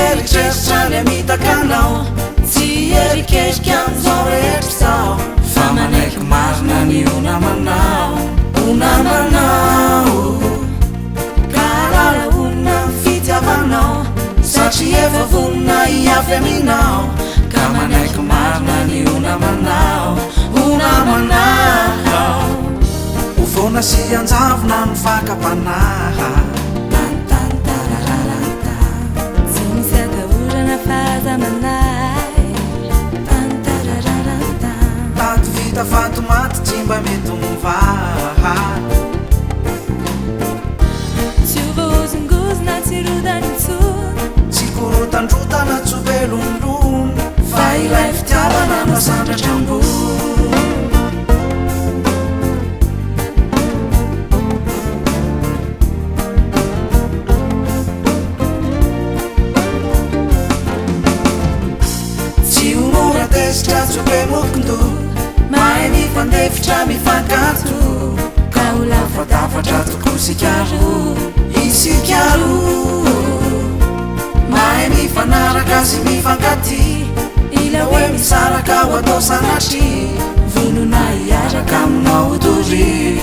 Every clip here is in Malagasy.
Eritreritrany mitakanao tsy eriketrika am'zao rehetra zao fa manaiky marina ny onamanao karalaona fitiavanao satria efa vonina iafy aminao ka manaiky marina ny onamanao ufona sy anjavona no fakapanaha tato vita fato maty tsy mba mety mivaha tsy voazongozona tsy rodany intsony tsy korotandrotana tsy velomilony fa ilay fitiavana masandratra ambony tsy be mokondo mahay mifandefitra mifankato ka ho lafadafatra toko isikaro mahay mifanaraka sy mifankaty ila hoe misaraka ho atao sanatry vonona hiaraka aminao hotory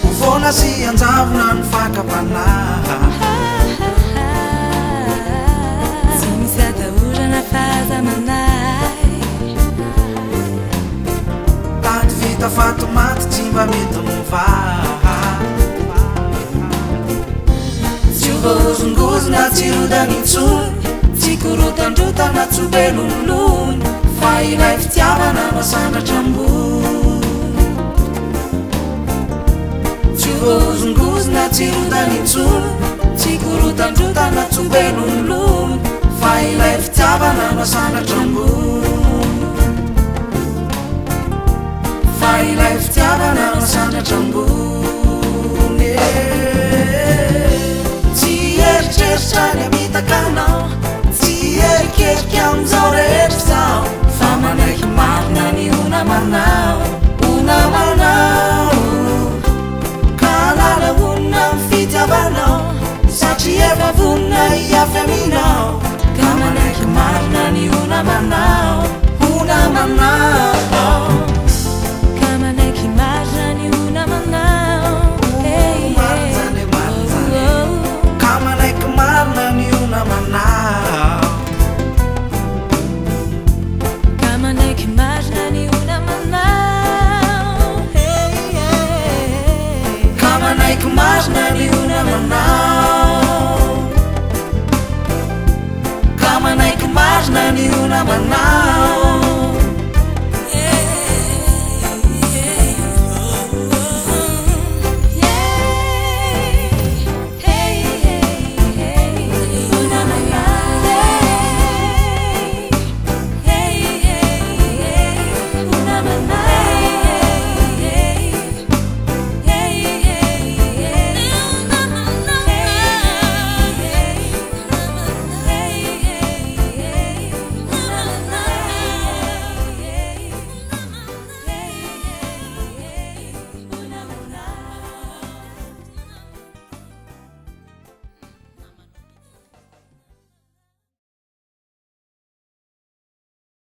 ufona sy anjavona ny fakapanaha tato vita fato maty tsy mba mety mivaha tsy voazongozona tsy rodany intsony tsy korotandrotana tsy velomilony fa ilay fitiavana masandratra ambony tsy voazongozona tsy rodany intsony tsy korotandrotana tsy velomilony fa ilay fitiavana masandratra ambony fa ilay fitiavana masandratra ambony tsy eritreritra ny mitakanao tsy eriketrika am'zao rehetra zao fa manaiky marina ny onamanao ka lalaona fitiavanao satria efa vonina iafy aminao ka manaiky marina ny onamanao